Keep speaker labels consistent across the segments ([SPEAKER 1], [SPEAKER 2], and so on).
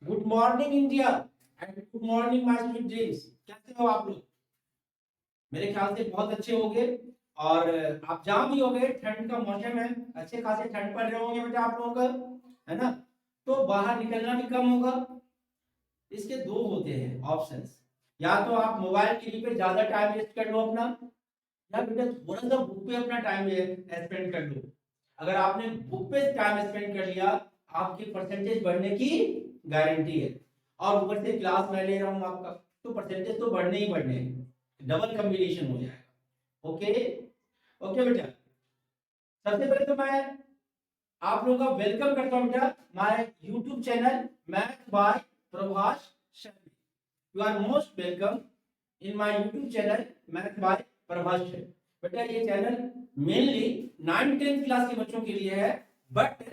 [SPEAKER 1] Good morning India and good morning my sweet dreams. कैसे हो आप लोग? मेरे ख्याल से बहुत अच्छे होंगे। और आप जहाँ भी होंगे, ठंड का मौसम है, अच्छे खासे ठंड पड़ रहे होंगे बेटा आप लोगों का, है ना? तो बाहर निकलना भी कम होगा। इसके दो होते हैं ऑप्शंस। या तो आप मोबाइल टीवी पे ज्यादा टाइम वेस्ट कर लो अपना, या बेटा थोड़ा सा बुक पे अपना टाइम स्पेंड कर लो। अगर आपने बुक पे टाइम स्पेंड कर लिया, आपकी परसेंटेज बढ़ने की गारंटी है। और ऊपर से क्लास मैं ले रहा हूँ आपका, तो परसेंटेज तो बढ़ने ही बढ़ने हैं, डबल कॉम्बिनेशन हो जाएगा। ओके ओके बेटा, सबसे पहले तो मैं आप लोगों का वेलकम करता हूँ बेटा my YouTube channel math by Prabhash Sharma. You are most welcome in my YouTube channel math by Prabhash Sharma. बेटा ये चैनल मेनली 9th-10th क्लास के बच्चों के लिए है, बट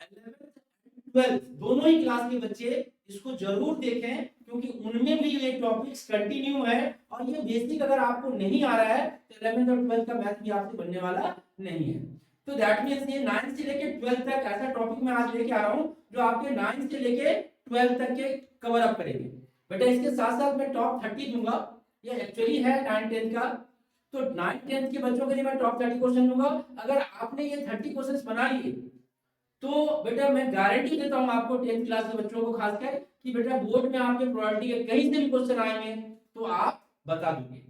[SPEAKER 1] 11th-12th दोनों ही क्लास के बच्चे इसको जरूर देखें, क्योंकि उनमें भी ये टॉपिक्स कंटिन्यू है। और ये बेसिक अगर आपको नहीं आ रहा है तो 11th और 12th का मैथ भी आपसे बनने वाला नहीं है। तो दैट मींस ये 9th से लेके 12th तक ऐसा टॉपिक मैं आज लेके आ रहा हूँ जो आपके 9th से लेके 12th तक के कवर अप करेंगे। बेटा इसके साथ साथ मैं टॉप 30 दूंगा। ये एक्चुअली है 9th-10th का, तो 9th-10th के बच्चों के लिए मैं टॉप 30 क्वेश्चन दूंगा। अगर आपने ये 30 क्वेश्चंस बना लिए तो बेटा मैं गारंटी देता हूं आपको 10th क्लास के बच्चों को खासकर कि बेटा बोर्ड में आपके प्रोबेबिलिटी के कहीं से भी क्वेश्चन आएंगे तो आप बता दोगे।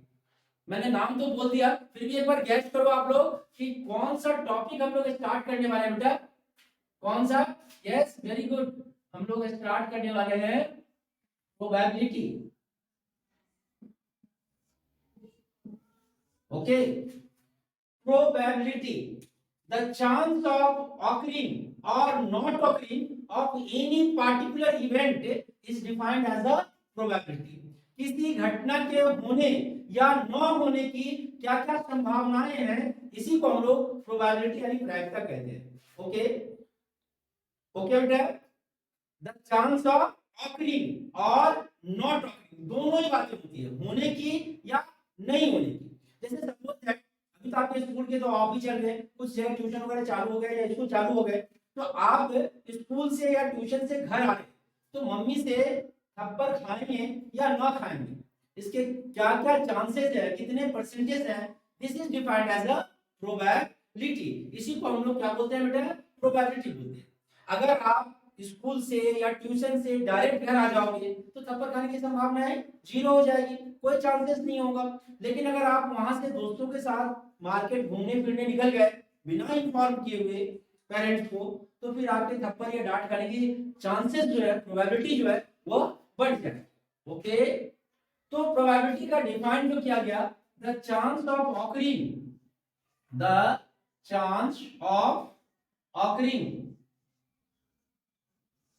[SPEAKER 1] मैंने नाम तो बोल दिया, फिर भी एक बार गैस करो आप लोग कि कौन सा टॉपिक हम लोग स्टार्ट करने वाले हैं बेटा। कौन सा? यस वेरी गुड, हम लोग स्टार्ट करने वाले हैं probability. Okay, probability, the chance of occurring or not occurring of any particular event is defined as a probability। किसी घटना के होने या न होने की क्या क्या संभावनाएं हैं, इसी को हम लोग प्रोबेबिलिटी यानी प्रायिकता कहते हैं। ओके ओके बेटा, द चांस ऑफ ऑकरिंग और नॉट ऑकरिंग दोनों ही बातें होती है, होने की या नहीं होने की। जैसे सपोज दैट अभी तो आपके स्कूल के तो ऑफ ही चल रहे हैं, कुछ जगह ट्यूशन वगैरह चालू हो गए या स्कूल चालू हो गए, तो आप स्कूल से या ट्यूशन से घर आ रहे तो मम्मी से थप्पड़ खाएंगे या ना खाएंगे, इसके क्या क्या चांसेस है, कितने परसेंटेज है, this is defined as a probability. इसी को हम लोग क्या बोलते हैं बेटा? प्रोबेबिलिटी बोलते हैं। अगर आप स्कूल से या ट्यूशन से डायरेक्ट घर आ जाओगे तो थप्पड़ खाने की संभावनाएं जीरो हो जाएगी, कोई चांसेस नहीं होगा। लेकिन अगर आप वहां से दोस्तों के साथ मार्केट घूमने फिरने निकल गए बिना इन्फॉर्म किए हुए पेरेंट्स को, तो फिर आपके थप्पड़ या डांट खाने की चांसेस जो है, प्रोबेबिलिटी जो है वो बढ़ जाए। ओके, तो प्रोबेबिलिटी का डिफाइन जो किया गया, the chance of occurring, the chance of occurring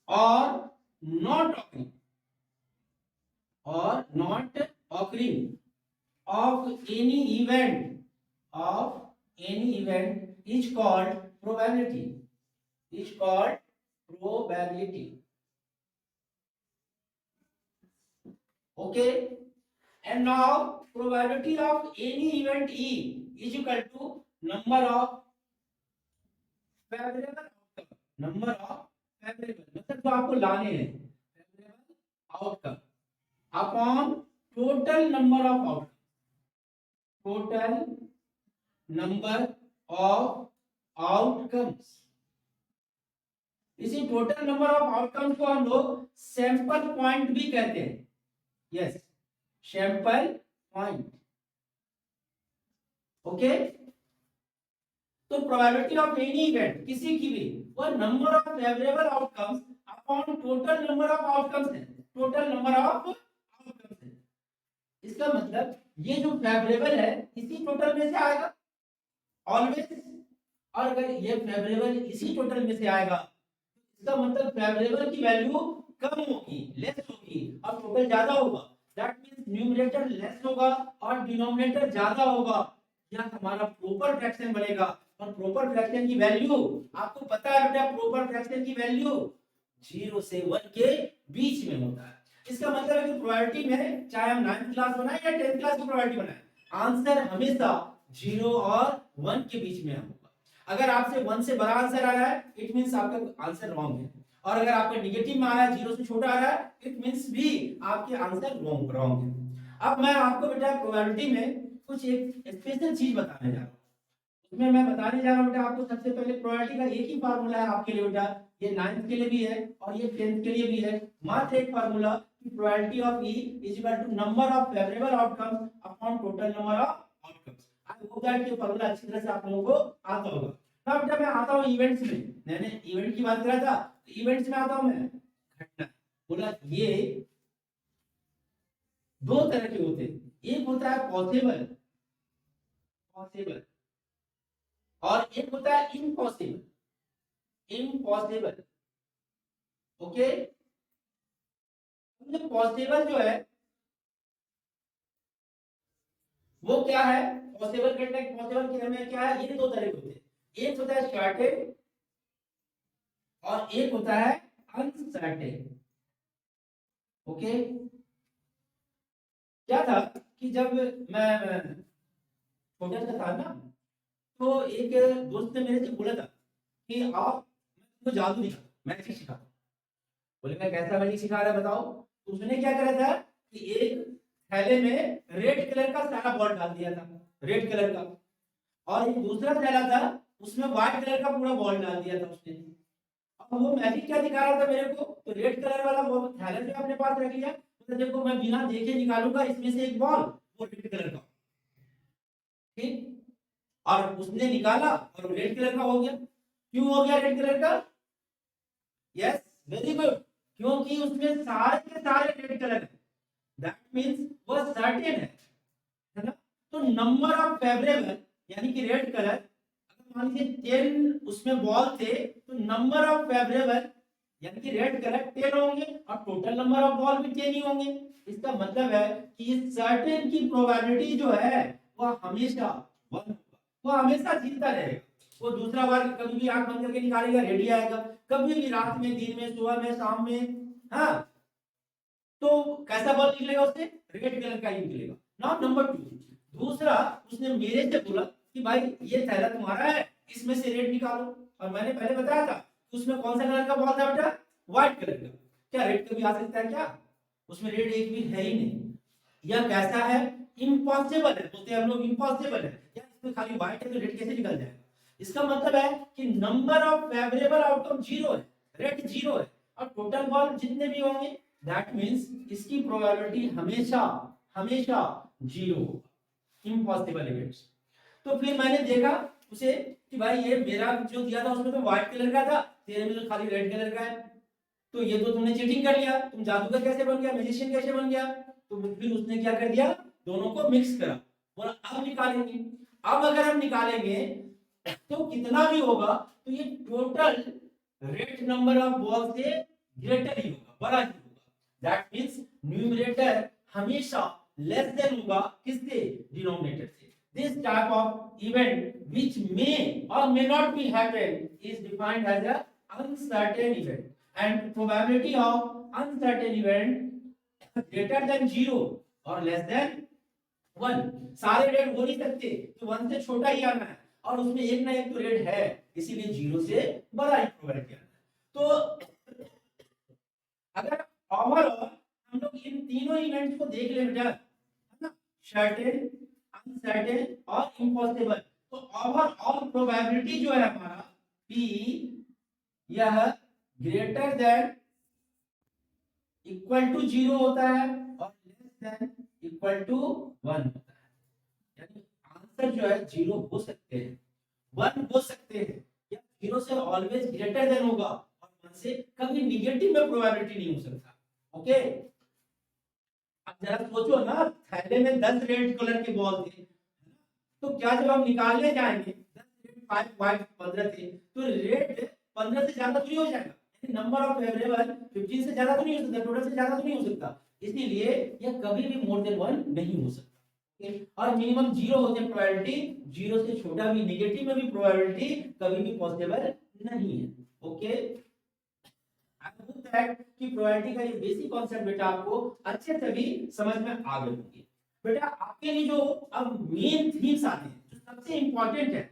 [SPEAKER 1] or not occurring or not occurring of any event is called probability, is called probability। okay, and now probability of any event E is equal to number of favorable outcome, number of favorable मतलब जो आपको लाने हैं favorable outcome upon total number of outcome, total number of outcomes. इसी total number of outcomes को हम लोग sample point भी कहते हैं। Yes, sample point. ओके, तो प्रोबेबिलिटी ऑफ एनी इवेंट, किसी की भी, वो number of favourable outcomes upon total number of outcomes है, टोटल नंबर ऑफ आउटकम्स है। इसका मतलब ये जो फेवरेबल है इसी टोटल में से आएगा ऑलवेज, और अगर ये फेवरेबल इसी टोटल में से आएगा, इसका मतलब फेवरेबल की वैल्यू कम होगी, लेस होगी, और टोटल ज्यादा होगा। दैट मींस न्यूमरेटर लेस होगा और डिनोमिनेटर ज्यादा होगा। यह हमारा प्रॉपर फ्रैक्शन बनेगा। और प्रॉपर फ्रैक्शन की वैल्यू आपको पता है बेटा, प्रॉपर फ्रैक्शन की वैल्यू 0 से 1 के बीच में होता है। इसका मतलब है कि प्रोबेबिलिटी में चाहे हम 9th क्लास बनाए या 10th क्लास की प्रोबेबिलिटी बनाए, आंसर हमेशा 0 और 1 के बीच में होगा। अगर आपसे 1 से बड़ा आंसर आ रहा है, इट मींस आपका आंसर रॉन्ग है। और अगर आपका निगेटिव में आ रहा है, जीरो से छोटा आ रहा है, इट मींस भी आपके आंसर रॉन्ग है। अब मैं आपको बेटा प्रोबेबिलिटी में कुछ एक स्पेशल चीज बताने जा रहा हूँ। उसमें मैं बताने जा रहा हूँ बेटा आपको, सबसे पहले प्रोबेबिलिटी का एक ही फार्मूला है आपके लिए बेटा, ये 9th के लिए भी है और ये 10th के लिए भी है, मात्र एक फार्मूला कि probability of E is equal to number of favourable outcomes upon total number of outcomes. I hope that ये फार्मूला अच्छी तरह से आप लोगों को आता होगा। ना बेटा मैं आता हूँ इवेंट्स में, मैंने इवेंट की बात करा था, तो इवेंट्स में आता हूँ मैं। घटना बोला ये दो तरह के होते हैं, एक होता है पॉसिबल पॉसिबल और एक होता है इम्पॉसिबल इम्पॉसिबल। ओके, पॉसिबल जो है वो क्या है, पॉसिबल घटना पॉसिबल के में क्या है, ये दो तरह के होते हैं, एक होता है सर्टेन और एक होता है अनसर्टेन। ओके, क्या था कि जब मैं छोटा सा था ना, तो एक दोस्त ने मेरे से बोला था कि आप तो जादू दिखा, मैजिक सिखा। बोले मैं कैसा मैजिक सिखा रहा है बताओ। तो उसने क्या करा था कि एक थैले में रेड कलर का सारा बॉल डाल दिया था, रेड कलर का, और एक दूसरा थैला था उसमें व्हाइट कलर का पूरा बॉल डाल दिया था उसने। अब वो मैजिक क्या दिखा रहा था मेरे को, तो रेड कलर वाला बॉल थैला जो अपने पास रख लिया, तो देखो मैं बिना देखे निकालूंगा इसमें से एक बॉल, वो रेड कलर का, ठीक, और उसने निकाला और रेड कलर का हो गया। क्यों हो गया रेड कलर का? यस, वेरी गुड, क्योंकि उसमें सारे के सारे रेड कलर है, दैट मींस वो सर्टेन है ना। तो नंबर ऑफ फेवरेबल यानी कि रेड कलर, अगर मान लीजिए 10 उसमें बॉल थे, तो नंबर ऑफ फेवरेबल यानी कि रेड कलर 10 होंगे और टोटल नंबर ऑफ बॉल भी 10 ही होंगे। इसका मतलब है कि इस सर्टेन की प्रोबेबिलिटी जो है वो हमेशा 1 होगा, वो हमेशा जीतता रहेगा। वो दूसरा बार कभी भी आंख बंद करके निकालेगा रेडी आएगा, कभी भी रात में, दिन में, सुबह में, शाम में, हाँ, तो कैसा बॉल निकलेगा उससे, रेड कलर का ही निकलेगा। नाउ नंबर 2, दूसरा उसने मेरे से बोला कि भाई ये थैला तुम्हारा है, इसमें से रेड निकालो, और मैंने पहले बताया था उसमें कौन सा कलर का बॉल था बेटा, व्हाइट कलर का। क्या रेड कभी आ सकता है क्या? उसमें रेड एक भी है ही नहीं। यह कैसा है, इम्पॉसिबल है, बोलते हैं हम लोग इम्पॉसिबल है, या इसमें खाली व्हाइट है तो रेड कैसे निकल जाएगा। इसका मतलब है कि नंबर ऑफ फेवरेबल आउटकम 0 है, रेड 0 है, और टोटल बॉल जितने भी होंगे, दैट मींस इसकी प्रोबेबिलिटी हमेशा हमेशा 0 होगा, इम्पॉसिबल इवेंट्स। तो फिर मैंने देखा उसे कि भाई ये मेरा जो दिया था उसमें तो व्हाइट कलर का था, तेरे में तो खाली रेड कलर का है, तो ये तो तुमने चीटिंग कर लिया, तुम जादूगर कैसे बन गया, मैजिशियन कैसे बन गया। तो फिर उसने क्या कर दिया, दोनों को मिक्स करा, बोला अब निकालेंगे। अब अगर हम निकालेंगे तो कितना भी होगा, तो ये total rate number of ball से ग्रेटर ही होगा, बड़ा ही होगा। दैट मींस न्यूमरेटर हमेशा लेस देन होगा किससे, डिनोमिनेटर से। This type of event which may or may not be happen is defined as a uncertain event, and probability of uncertain event greater than 0 or less than 1। सारे red हो नहीं सकते, तो 1 से छोटा ही आना है, और उसमें एक ना एक तो रेड है, इसीलिए 0 से बड़ा ही प्रोबेबिलिटी आना है। तो अगर ओवरऑल हम लोग इन तीनों इवेंट्स को देख ले बेटा, है ना, सर्टेन, अनसर्टेन और इम्पॉसिबल, तो ओवरऑल प्रोबेबिलिटी जो है हमारा p, यह ग्रेटर देन इक्वल टू 0 होता है और लेस देन इक्वल टू 1 होता है। यानी आंसर जो है 0 हो सकते हैं, 1 हो सकते हैं, या 0 से ऑलवेज ग्रेटर देन होगा, और 1 से कभी निगेटिव में प्रोबेबिलिटी नहीं हो सकता। ओके, अब जरा सोचो ना, थैले में 10 रेड कलर के बॉल थे, तो क्या जब हम निकालने जाएंगे 10 रेड 5 व्हाइट 15 थे, तो रेड 15 से ज्यादा तो नहीं हो जाएगा, नंबर ऑफ फेवरेबल 15 से ज्यादा तो नहीं हो सकता, टोटल से ज्यादा तो नहीं हो सकता, इसीलिए यह कभी भी मोर देन 1 नहीं हो सकता। और मिनिमम 0 होते हैं प्रोबेबिलिटी, 0 से छोटा भी निगेटिव में भी प्रोबेबिलिटी कभी भी पॉसिबल नहीं है। ओके, आई होप दैट कि प्रोबेबिलिटी का ये बेसिक कांसेप्ट बेटा आपको अच्छे से भी समझ में आ गई होगी। बेटा आपके लिए जो अब मेन थीम्स आते हैं, जो सबसे इंपॉर्टेंट है,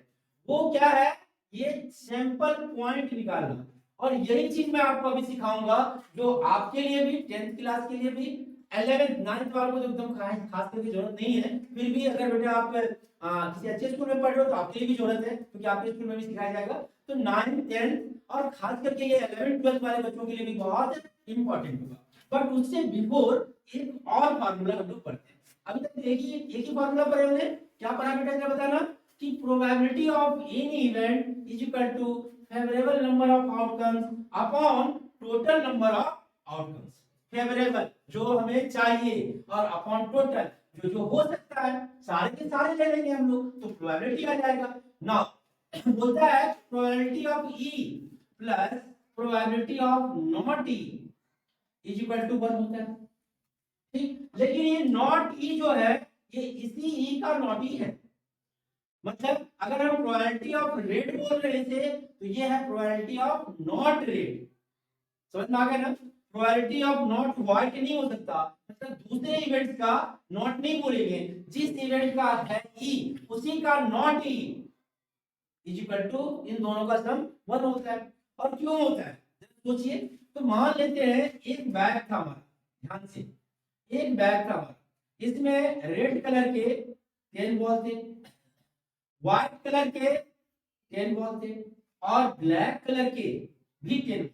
[SPEAKER 1] वो क्या है, ये सैंपल पॉइंट निकालना और यही चीज मैं आपको अभी सिखाऊंगा जो आपके लिए भी 10th क्लास के लिए भी 11th 9th वालों को तो एकदम खास करके जरूरत नहीं है, फिर भी अगर बेटा आप किसी अच्छे स्कूल में पढ़ रहे हो तो आपके लिए भी जरूरत है क्योंकि आपके स्कूल में भी सिखाया जाएगा। तो 9th 10th और खास करके ये 11th 12th वाले बच्चों के लिए भी बहुत इंपॉर्टेंट होगा। बट उससे बिफोर एक और फार्मूला हम लोग पढ़ते हैं। अभी तक एक ही फार्मूला पढ़े हुए हैं। क्या पढ़ा बेटा, क्या बताना कि probability of any event is equal to favourable number of outcomes upon total number of outcomes. Favourable जो हमें चाहिए और अपॉन टोटल जो जो हो सकता है, सारे के सारे ले लेंगे हम लोग तो प्रोबेबिलिटी आ जाएगा। नाउ बोलता है probability of E plus probability of not E is equal to 1 होता है। ठीक, लेकिन ये नॉट ई जो है ये इसी ई का नॉट ई है। मतलब अगर हम प्रोबेबिलिटी ऑफ रेट बोल रहे थे तो ये है प्रोबेबिलिटी ऑफ नॉट रेट। समझ में आ गया ना? प्रोबेबिलिटी ऑफ नॉट व्हाइट नहीं हो सकता, मतलब दूसरे इवेंट्स का नॉट नहीं बोलेंगे, जिस इवेंट का है ई उसी का not E is equal to इन दोनों का सम 1 होता है। और क्यों होता है सोचिए। तो मान लेते हैं एक बैग था हमारा, ध्यान से एक बैग था हमारा, इसमें रेड कलर के 10 बॉल थे, व्हाइट कलर के 10 बॉल थे और ब्लैक कलर के भी 10 बॉल।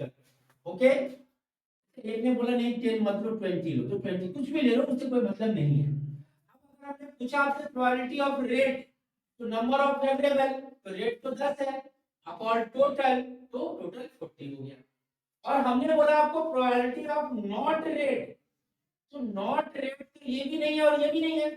[SPEAKER 1] चलो ओके, एक ने बोला नहीं 10 मतलब 20 लो, तो 20 कुछ भी ले लो, उससे कोई मतलब नहीं है। अब अगर आपने पूछा आपसे प्रोबेबिलिटी ऑफ रेट तो नंबर ऑफ फेवरेबल तो रेट तो 10 है अपॉन टोटल तो टोटल 40 हो गया। और हमने बोला आपको प्रोबेबिलिटी ऑफ नॉट रेट, तो नॉट रेट तो ये भी नहीं है और ये भी नहीं है,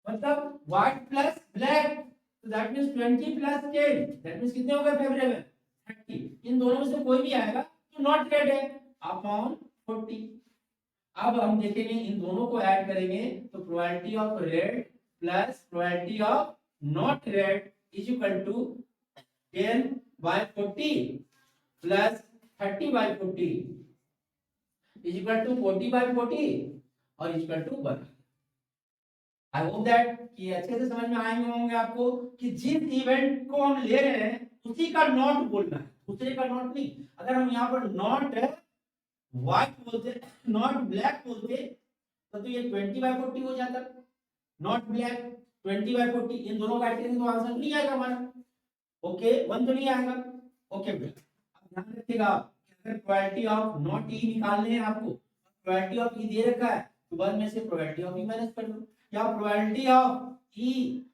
[SPEAKER 1] मतलब व्हाइट प्लस ब्लैक, तो that means 20 plus 10 that means कितने हो गए फेवरेबल 30। इन दोनों में से कोई भी आएगा तो नॉट रेट है अपॉन 40। अब हम देखेंगे इन दोनों को ऐड करेंगे तो probability of rate plus probability of not rate is equal to 10/40 plus 30/40 is equal to 40/40 और is equal to 1। I hope that कि अच्छे से समझ में आएंगे होंगे आपको कि जिस इवेंट को हम ले रहे हैं उसी का नॉट बोलना है, दूसरे का नॉट नहीं। अगर हम यहाँ पर नॉट व्हाइट बोलते, नॉट ब्लैक बोलते तो ये 20/40 हो जाता। नॉट ब्लैक 20/40 इन दोनों का ऐड करेंगे तो आंसर नहीं आएगा हमारा। ओके 1 तो नहीं आएगा। ओके बेटा अब ध्यान रखिएगा अगर प्रोबेबिलिटी ऑफ नॉट ई निकालने हैं आपको, प्रोबेबिलिटी ऑफ ई दे रखा है तो 1 में से प्रोबेबिलिटी ऑफ ई माइनस कर लो, या प्रोबेबिलिटी ऑफ ई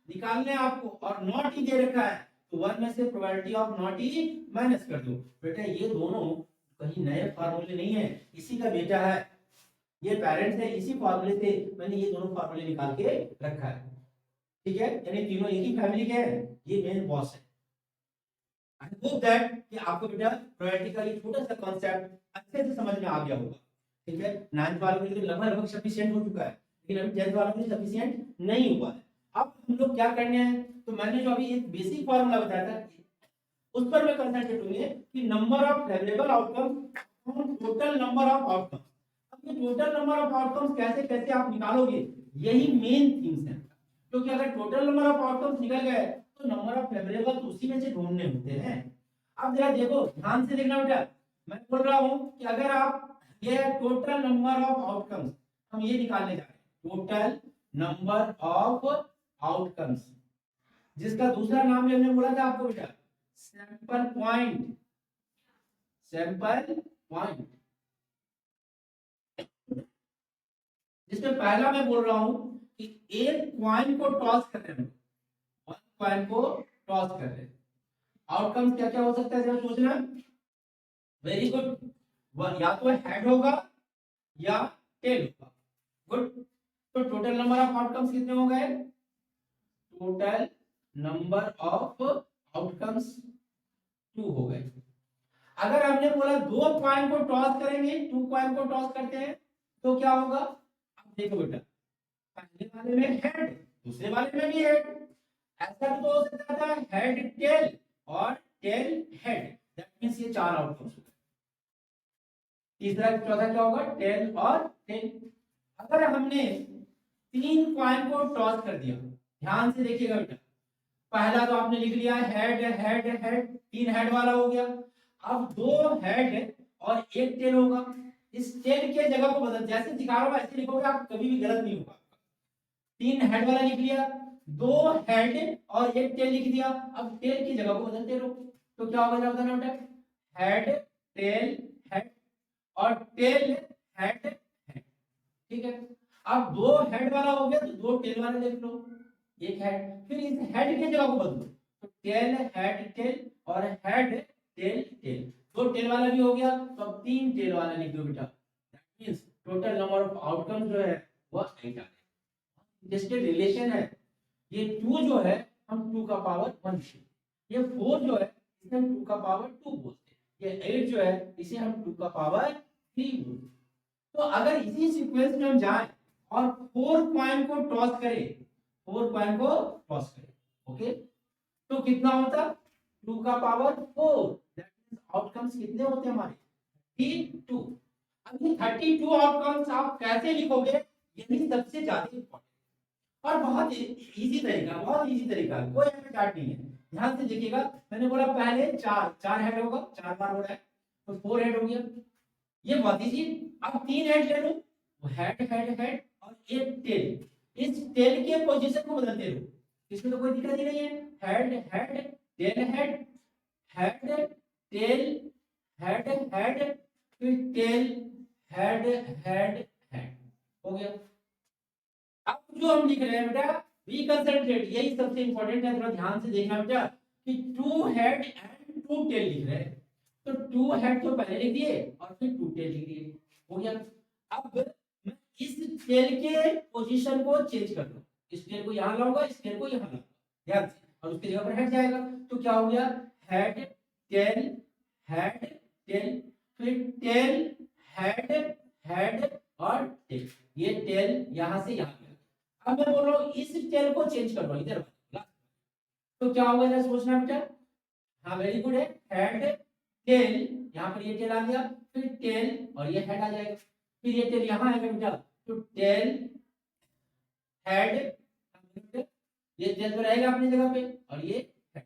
[SPEAKER 1] निकालने हैं आपको और नॉट ई दे रखा है तो 1 में से probability of not E minus कर दो। बेटा ये दोनों कहीं नए फार्मूले नहीं है, इसी का बेटा है, ये पेरेंट्स है, इसी फार्मूले से मैंने ये दोनों फार्मूले निकाल के रखा है। ठीक है, यानी तीनों एक ही फैमिली के हैं, ये मेन बॉस है। आई होप दैट कि आपको बेटा प्रोबेबिलिटी का ये छोटा सा कांसेप्ट अच्छे से समझ में आ गया होगा। ठीक है, 9th वालों के लिए लगभग सफिशिएंट हो चुका है, लेकिन अभी 10th वालों के लिए सफिशिएंट नहीं हुआ है। अब हम लोग क्या करने हैं, तो मैंने जो अभी एक बेसिक फार्मूला बताया था उस पर मैं कंसंट्रेट होंगे कि number of favourable outcome total number of outcome. अब ये टोटल नंबर ऑफ आउटकम्स कैसे कैसे आप निकालोगे, यही मेन थिंग्स है। क्योंकि अगर टोटल नंबर ऑफ आउटकम्स निकल गए तो नंबर ऑफ फेवरेबल तो उसी में से ढूंढने होते हैं। अब जरा देखो ध्यान से देखना बेटा, मैं बोल रहा हूं कि अगर आप ये टोटल नंबर ऑफ आउटकम्स हम ये निकालने जा रहे हैं, टोटल नंबर ऑफ आउटकम्स, जिसका दूसरा नाम भी हमने बोला था आपको बेटा सैंपल पॉइंट। सैंपल पॉइंट जिसमें पहला मैं बोल रहा हूं कि एक कॉइन को टॉस कर रहे हैं, कॉइन को टॉस कर रहे हैं, आउटकम्स क्या क्या हो सकता है जरा सोचना। वेरी गुड, या तो हेड होगा या टेल होगा। गुड, तो टोटल नंबर ऑफ आउटकम्स कितने हो गए, टोटल नंबर ऑफ आउटकम्स 2 हो गए। अगर हमने बोला 2 कॉइन को टॉस करेंगे, 2 कॉइन को टॉस करते हैं तो क्या होगा, अब देखो बेटा पहले वाले में हेड दूसरे वाले में भी हेड, ऐसा तो हो सकता था हेड टेल और टेल हेड, दैट मींस ये 4 आउटकम्स हो गए। तीसरा चौथा क्या होगा, टेल और टेल। अगर हमने 3 कॉइन को टॉस कर दिया, ध्यान से देखिएगा बेटा, पहला तो आपने लिख लिया हेड हेड हेड, 3 हेड वाला हो गया। अब दो हेड और एक टेल होगा, इस टेल के जगह को बदल, जैसे दिखा रहा हूं ऐसे लिखोगे आप, कभी भी गलत नहीं होगा। तीन हेड वाला लिख लिया, दो हेड और एक टेल लिख दिया, अब टेल की जगह को बदलते रहो, तो क्या होगा जब बताना बेटा, हेड टेल हेड और टेल हेड हेड, ठीक है। अब दो हेड वाला हो गया तो दो टेल वाला लिख लो, एक हेड, फिर इस हेड की जगह को बदलो, तो टेल हेड टेल और हेड टेल टेल, दो टेल वाला भी हो गया, तो अब तीन टेल वाला लिख दो बेटा, that means total number of outcome जो है वो 8 आ गए। जिसके रिलेशन है, ये 2 जो है हम 2 का पावर 1 से, ये 4 जो है इसे हम 2 का पावर 2 बोलते हैं, ये 8 जो है इसे हम 2 का पावर 3 बोलते हैं। तो अगर इसी सीक्वेंस में हम जाएं और 4 कॉइन को टॉस करें, 4 कॉइन को टॉस करें, ओके, तो कितना होता, 2 का पावर 4, दैट मींस आउटकम्स कितने होते हैं हमारे, 32। अब ये 32 आउटकम्स आप कैसे लिखोगे, यही सबसे ज्यादा इंपॉर्टेंट और बहुत इजी तरीका, बहुत इजी तरीका, कोई ऐसा चार्ट नहीं है। ध्यान से देखिएगा, मैंने बोला पहले चार हेड होगा, 4 बार हो रहा है तो 4 हेड हो गया, ये बहुत इजी। अब 3 हेड ले लो, वो हेड हेड हेड और एक टेल, इस टेल के पोजीशन को बदलते रहो, इसमें तो कोई दिक्कत ही नहीं है, head head tail head, head tail head head, फिर टेल हेड हेड हेड, हो गया। अब जो हम लिख रहे हैं बेटा, वी कंसंट्रेट, यही सबसे इंपॉर्टेंट है, थोड़ा ध्यान से देखना बेटा, कि 2 हेड एंड 2 टेल लिख रहे हैं, तो 2 हेड तो पहले लिख दिए और फिर 2 टेल लिख दिए, हो गया। अब मैं इस टेल के पोजीशन को चेंज कर दूं, इस टेल को यहां लाऊंगा, इस टेल को यहां लाऊंगा, ध्यान से, और उसकी जगह पर हेड जाएगा, तो क्या हो गया, हेड हेड टेल, फिर टेल हेड हेड और टेल, ये टेल यहां से यहां गया। अब मैं बोल रहा हूं इस टेल को चेंज कर दो इधर वाला, तो क्या होगा जरा सोचना बेटा, हाँ वेरी गुड है, हेड टेल, यहाँ पर ये टेल आ गया, फिर टेल और ये हेड आ जाएगा, फिर ये टेल यहाँ आएगा बेटा, तो टेल हेड, ये टेल तो रहेगा अपनी जगह पे और ये हेड,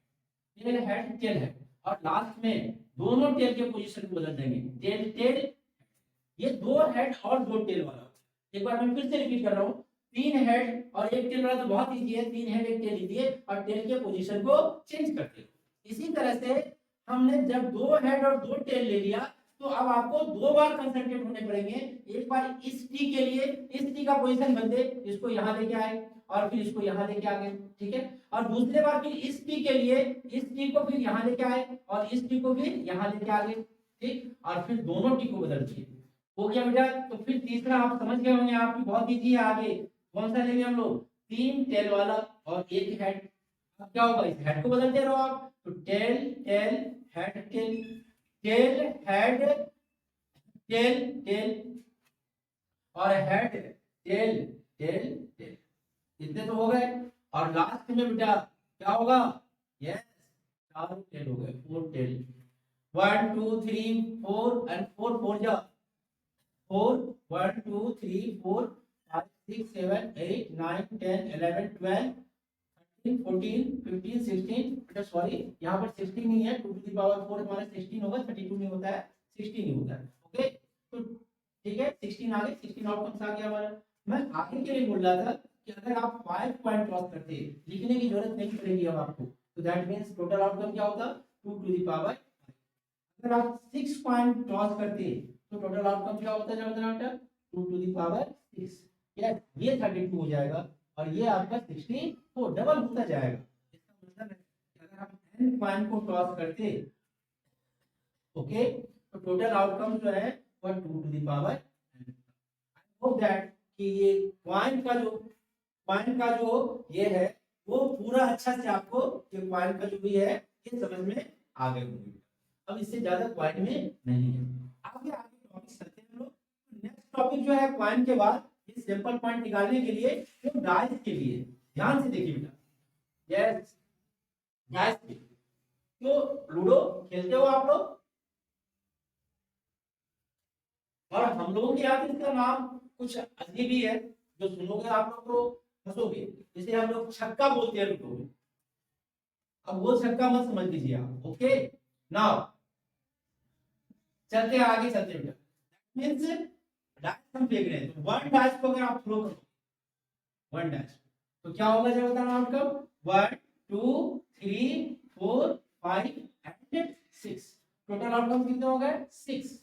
[SPEAKER 1] ये मेरा हेड टेल है, और लास्ट में दोनों टेल के पोजीशन को बदल देंगे, टेल टेल, ये दो हेड और दो टेल वाला। एक बार मैं फिर से रिपीट कर रहा हूँ, 3 हेड और एक टेल वाला तो बहुत इजी है, 3 हेड एक टेल लीजिए और टेल के पोजीशन को चेंज करते हो। इसी तरह से हमने जब 2 हेड और 2 टेल ले लिया, तो अब आपको 2 बार कंसंट्रेट होने पड़ेंगे, एक बार इस टी के लिए, इस टी का पोजीशन बदले, इसको यहाँ लेके आए और फिर इसको यहाँ लेके आ गए, ठीक है, और दूसरे बार फिर इस टी के लिए इस टी को फिर यहाँ लेके आए और इस टी को फिर यहाँ लेके आ गए, ठीक, और फिर दोनों टी को बदल दिए, हो गया बेटा। तो फिर तीसरा आप समझ गए होंगे, आपकी बहुत इजी है, आगे कौन सा लेंगे हम लोग, 3 टेल वाला और एक हेड, अब क्या होगा, इस हेड को बदलते रहो आप, तो tail tail head tail, tail head tail tail और हेड टेल टेल टेल, इतने तो हो गए, और लास्ट में बेटा क्या होगा, यस 4 टेल हो गए, 4 टेल, 1 2 3 4 एंड 4 4 जा 4, 1 2 3 4 5 6 7 8 9 10 11 12 13 14 15 16, बेटा सॉरी यहाँ पर 16 नहीं है, 2 टू द पावर 4 हमारा 16 होगा, 32 नहीं होता है, 16 ही होता है, ओके, तो ठीक है 16 आ गए, 16 आउटकम्स आ गया हमारा। मैं आगे के लिए बोल रहा था कि अगर आप 5 पॉइंट क्रॉस करते हैं, लिखने की जरूरत नहीं पड़ेगी अब आपको, तो दैट मींस टोटल आउटकम क्या होता, 2 टू द पावर। अगर आप 6 पॉइंट क्रॉस करते हैं तो टोटल आउटकम क्या होता है जनाब बेटा, 2 टू द पावर 6, यस ये 32 हो जाएगा और ये आपका 64 डबल होता जाएगा। इसका मतलब है कि अगर आप n पॉइंट को क्रॉस करते, ओके, तो टोटल आउटकम जो है वो 2 to the power. I hope that कि ये पॉइंट का जो ये है वो पूरा अच्छा से आपको ये पॉइंट का जो भी है ये समझ में आ गए होंगे। अब इससे ज्यादा पॉइंट में नहीं है, आगे आगे टॉपिक चलते हैं हम लोग। नेक्स्ट टॉपिक जो है पॉइंट के बाद ये सिंपल पॉइंट निकालने के लिए, जो डाइस के लिए ध्यान से देखिए बेटा, यस डाइस के, तो लूडो खेलते हो आप लोग, और हम लोगों के यहाँ इसका नाम कुछ अजीब ही है, जो सुनोगे आप लोग तो हंसोगे, इसे हम लोग छक्का बोलते हैं लूडो में। अब वो छक्का मत समझ लीजिए आप, ओके नाउ चलते हैं आगे, चलते बेटा। मीन्स डाइस हम फेंक रहे हैं, तो वन डाइस को अगर आप थ्रो करो, वन डाइस, तो क्या होगा जब बताना आउटकम, 1 2 3 4 5 एंड 6। टोटल आउटकम कितने हो गए, 6।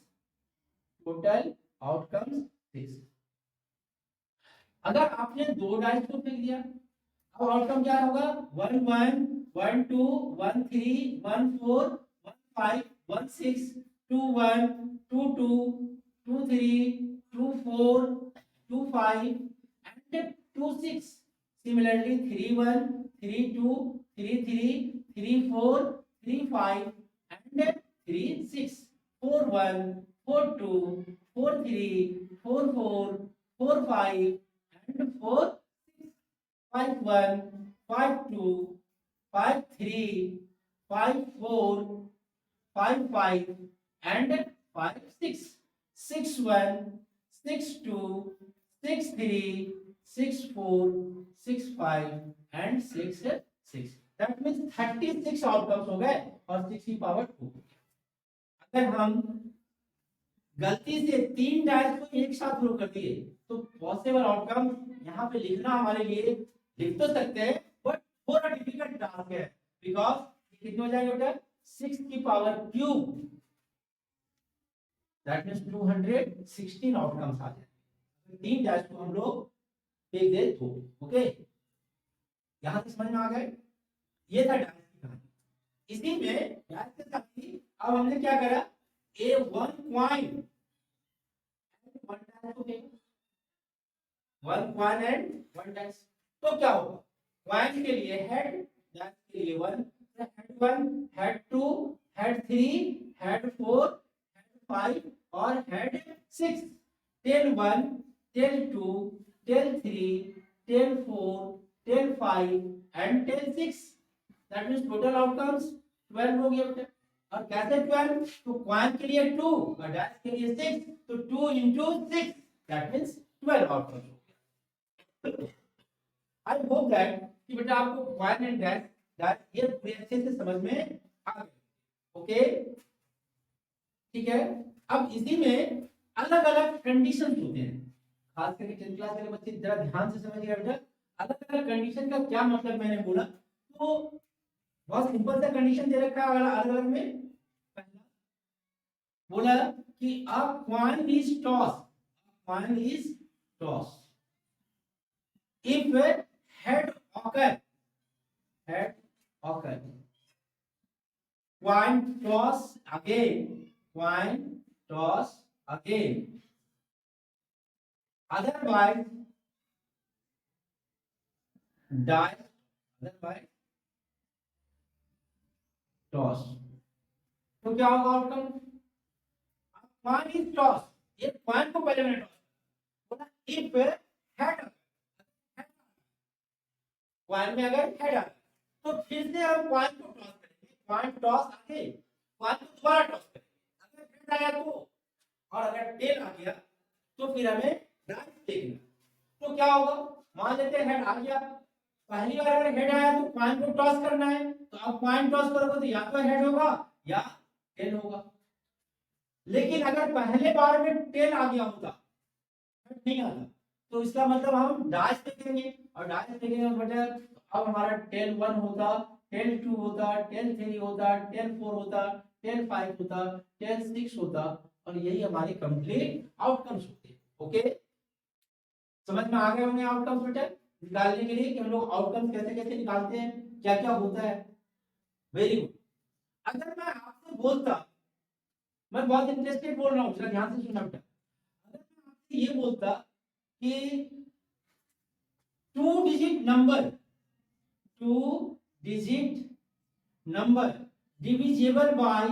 [SPEAKER 1] Total outcome 6। अगर आपने दो डाइस को फेंक दिया, अब आउटकम क्या होगा, 1 1 1 2 1 3 1 4 1 5 1 6 2 1 2 2 2 3 2 4 2 5 and 2 6। Similarly 3 1 3 2 3 3 3 4 3 5 and 3 6 4 1 4 2 4 3 4 4 4 5 and 4 5 1 5 2 5 3 5 4 5 5 and 5 6 6 1 6 2 6 3 6 4 6 5 and 6 6। That means 36 outcomes हो गए और 6 की पावर 2। अगर हम गलती से 3 डाइस को एक साथ थ्रो कर दिए तो पॉसिबल आउटकम यहाँ पे लिखना हमारे लिए लिख तो सकते हैं, बट थोड़ा डिफिकल्ट टास्क है, बिकॉज कितने हो जाएंगे बेटा, 6 की power cube, that means 216 outcomes आ जाएंगे। 3 डाइस को हम लोग फेंक दे तो, ओके, यहां तक समझ में आ गए। ये था डाइस की कहानी। इसी में डाइस के साथ ही अब हमने क्या करा, ए वन क्वाइन, वन डाइस को फेंका, one coin and one dice, तो क्या होगा, क्वाइन के लिए हेड, डाइस के लिए one, head 1 head 2 head 3 head 4 head 5 और head 6। Tail 1 tail 2 tail 3 tail 4 tail 5 and tail 6। That means total outcomes 12 हो गया बेटा। और कैसे 12, तो क्वाइन के लिए 2 और डाइस के लिए 6, तो 2 into 6 दैट मींस 12 आउटकम्स हो गया। आई होप दैट कि बेटा आपको क्वाइन एंड डाइस ये पूरे अच्छे से समझ में आ गए, ओके, ठीक है। अब इसी में अलग अलग कंडीशंस होते हैं, खास करके 10th क्लास के बच्चे जरा ध्यान से समझिएगा बेटा। अलग अलग कंडीशन का क्या मतलब मैंने बोला, तो बहुत सिंपल सा कंडीशन दे रखा है अलग अलग में। पहला बोला कि a coin is toss, coin is toss if head occur, head occur, coin toss again, coin toss again, otherwise die, otherwise toss। तो क्या होगा आउटकम, coin is toss, ये coin को पहले मैंने टॉस बोला, if head, coin में अगर head आ तो फिर से हम क्वाइन को टॉस करेंगे, क्वाइन टॉस आगे, क्वाइन को दोबारा टॉस करेंगे, अगर हेड आया तो, और अगर टेल आ गया तो फिर हमें डाइस देखना। तो क्या होगा, मान लेते हैं हेड आ गया, पहली बार अगर हेड आया तो क्वाइन को टॉस करना है, तो अब क्वाइन टॉस करोगे तो या तो हेड होगा या टेल होगा। लेकिन अगर पहले बार में टेल आ गया होता, हेड नहीं आता, तो इसका मतलब हम डाइस देखेंगे, और डाइस देखेंगे बेटा, अब हमारा टेल 1 होता, टेल 2 होता, टेल 3 होता, टेल 4 होता, टेल 5 होता, टेल 6 होता, और यही हमारे कंप्लीट आउटकम्स होते हैं, ओके। समझ में आ गए होंगे आउटकम्स बेटा, निकालने के लिए कि हम लोग आउटकम्स कैसे कैसे निकालते हैं, क्या क्या होता है। Very good. अगर मैं आपसे बोलता, मैं बहुत इंटरेस्टेड बोल रहा हूँ, जरा ध्यान से सुनना बेटा, अगर मैं आपसे ये बोलता कि 2 digit number, 2 digit number divisible by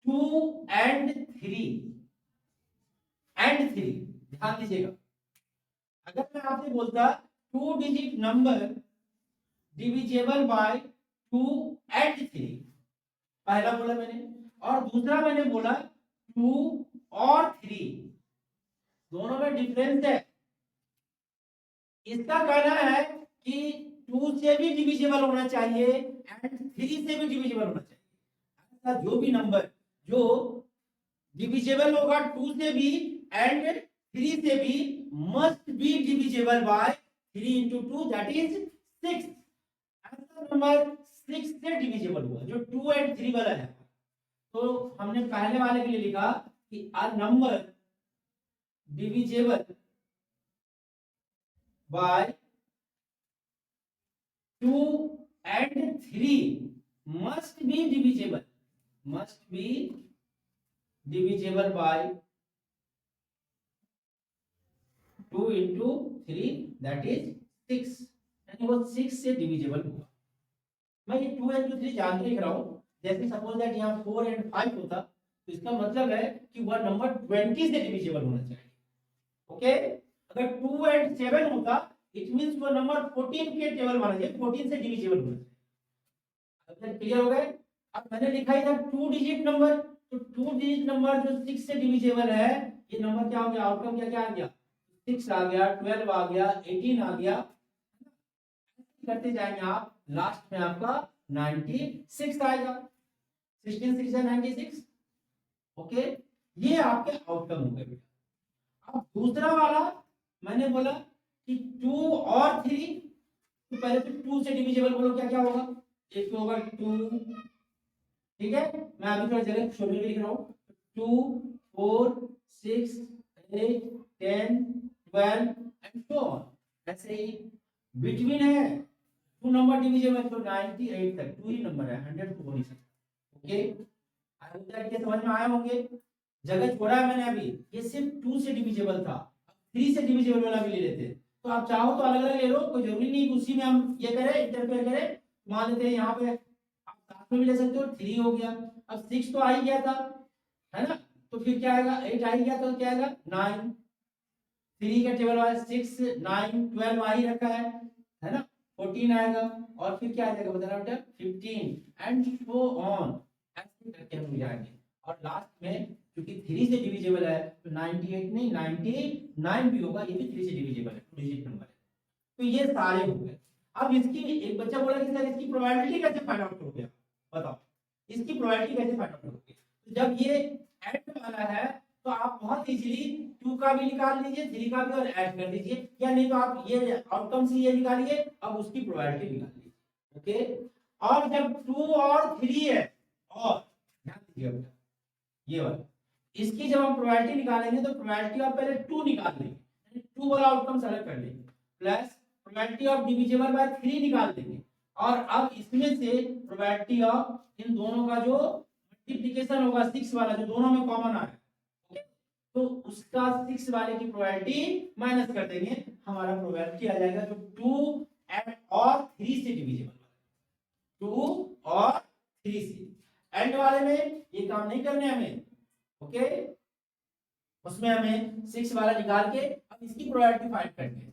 [SPEAKER 1] 2 and 3 ध्यान दीजिएगा। अगर मैं आपसे बोलता 2 digit number divisible by 2 and 3, पहला बोला मैंने, और दूसरा मैंने बोला 2 और 3, दोनों में डिफरेंस है। इसका कहना है कि 2 से भी डिविजिबल होना चाहिए एंड 3 से भी डिविजिबल होना चाहिए। का जो भी नंबर जो डिविजिबल होगा 2 से भी एंड 3 से भी must be divisible by 3 into 2 that is 6। ऐसा नंबर 6 से डिविजिबल हुआ जो 2 एंड 3 वाला है। तो हमने पहले वाले के लिए लिखा कि a number divisible by 2 and 3 must be divisible by 2 into 3 that is 6, यानी वो 6 से डिविजिबल होगा। मैं ये 2 into 3 जान के लिख रहा हूँ। जैसे सपोज दैट यहाँ 4 and 5 होता तो इसका मतलब है कि वह नंबर 20 से डिविजिबल होना चाहिए। ओके, अगर 2 and 7 होता इट मींस वो नंबर 14 के टेबल माना जाए, 14 से डिविजिबल होना चाहिए। अब क्लियर हो गए। अब मैंने लिखा है 2 डिजिट नंबर, तो 2 डिजिट नंबर जो 6 से डिविजिबल है, ये नंबर क्या हो गया, आउटकम क्या क्या आ गया, 6 आ गया, 12 आ गया, 18 आ गया, करते जाएंगे आप, लास्ट में आपका 96 आएगा। 16 6 96। ओके, ये आपके आउटकम हो गए बेटा। अब दूसरा वाला मैंने बोला कि 2 और 3, तो पहले तो 2 से डिविजिबल बोलो क्या क्या होगा, एक तो होगा 2, ठीक है, मैं अभी थोड़ा जगह छोटे लिख रहा हूँ, 2 4 6 8 10 12 एंड सो ऑन। ऐसे ही बिटवीन है 2 नंबर डिविजिबल तो 98 तक 2 ही नंबर है, 100 तो हो नहीं सकता। ओके, आई होप दैट ये समझ में आए होंगे। जगह छोड़ा है मैंने अभी, ये सिर्फ 2 से डिविजिबल था, 3 से डिविजिबल वाला भी ले लेते, तो आप चाहो तो अलग अलग ले लो, कोई जरूरी नहीं कि उसी में हम ये करें, इंटरफेयर करें। मान लेते हैं यहाँ पे आप साथ में भी ले सकते हो, 3 हो गया, अब 6 तो आ ही गया था, है ना, तो फिर क्या आएगा, 8 आ ही गया तो क्या आएगा 9, 3 का टेबल वाइज 6 9 12 आ ही रखा है ना, 14 आएगा, और फिर क्या आ जाएगा बताना बेटा 15 एंड सो ऑन, ऐसे करके हम जाएंगे। और लास्ट में क्योंकि 3 से डिविजिबल है तो 98 नहीं 99 भी होगा, ये भी 3 से डिविजिबल है, 2 डिजिट नंबर है। तो ये सारे हो गए। अब इसकी एक बच्चा बोला कि सर इसकी प्रोबेबिलिटी कैसे फाइंड आउट करोगे, बताओ इसकी प्रोबेबिलिटी कैसे फाइंड आउट करोगे। तो जब ये ऐड वाला है तो आप बहुत इजीली 2 का भी निकाल लीजिए, 3 का भी और ऐड कर दीजिए, या नहीं तो आप ये आउटकम से ये निकालिए, अब उसकी प्रोबेबिलिटी निकाल लीजिए। ओके, और जब 2 और 3 है, और ध्यान दीजिए ये वाला, इसकी जब हम प्रोबेबिलिटी निकालेंगे तो प्रोबेबिलिटी ऑफ पहले 2 निकाल लेंगे, 2 वाला आउटकम सेलेक्ट कर लेंगे, plus probability of divisible by 3 निकाल देंगे, और अब इसमें से प्रोबेबिलिटी ऑफ इन दोनों का जो मल्टीप्लिकेशन होगा 6 वाला जो दोनों में कॉमन आ रहा है, तो उसका 6 वाले की प्रोबेबिलिटी माइनस कर देंगे, हमारा प्रोबेबिलिटी आ जाएगा जो 2 एंड और 3 से डिविजिबल, 2 और 3 से। एंड वाले में ये काम नहीं करने हमें, ओके, उसमें हमें 6 वाला निकाल के अब इसकी प्रोबेबिलिटी फाइंड करनी है।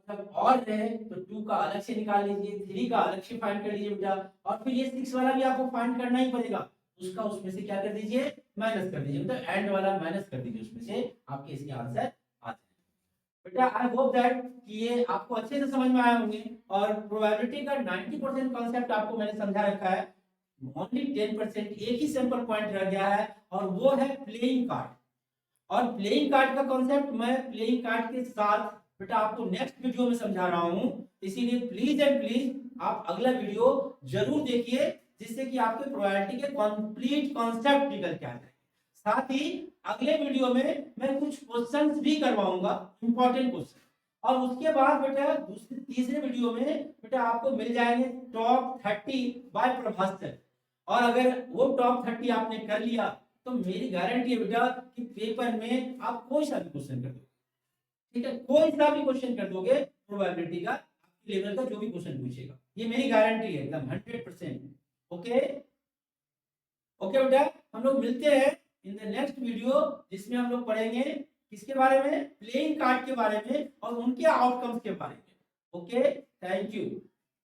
[SPEAKER 1] जब और रहे तो 2 का अलग से निकाल लीजिए, 3 का अलग से फाइंड कर लीजिए बेटा, और फिर ये 6 वाला भी आपको फाइंड करना ही पड़ेगा, उसका उसमें से क्या कर दीजिए, माइनस कर दीजिए, मतलब एंड वाला माइनस कर दीजिए, उसमें से आपके इसके आंसर आ जाए। बेटा आई होप दैट कि ये आपको अच्छे से समझ में आए होंगे, और प्रोबेबिलिटी का 90% कांसेप्ट आपको मैंने समझा रखा है, ओनली 10% एक ही सिंपल पॉइंट रह गया है, और वो है प्लेइंग कार्ड। और प्लेइंग कार्ड का कॉन्सेप्ट मैं प्लेइंग कार्ड के साथ बेटा आपको नेक्स्ट वीडियो में समझा रहा हूं, इसीलिए प्लीज एंड प्लीज आप अगला वीडियो जरूर देखिए, जिससे कि आपके प्रोबेबिलिटी के कंप्लीट कॉन्सेप्ट निकल के आ जाए। साथ ही अगले वीडियो में मैं कुछ क्वेश्चंस भी करवाऊंगा, इंपॉर्टेंट क्वेश्चन, और उसके बाद बेटा दूसरे तीसरे वीडियो में बेटा आपको मिल जाएंगे टॉप 30 बाय प्रभास्कर, और अगर वो टॉप 30 आपने कर लिया तो मेरी गारंटी है बेटा कि पेपर में आप कोई सा भी क्वेश्चन कर दोगे, ठीक है, कोई सा भी क्वेश्चन कर दोगे प्रोबेबिलिटी का, आपके लेवल का जो भी क्वेश्चन पूछेगा, ये मेरी गारंटी है एकदम 100%। ओके ओके बेटा, हम लोग मिलते हैं इन द नेक्स्ट वीडियो, जिसमें हम लोग पढ़ेंगे किसके बारे में, प्लेइंग कार्ड के बारे में और उनके आउटकम्स के बारे में। Okay, thank you.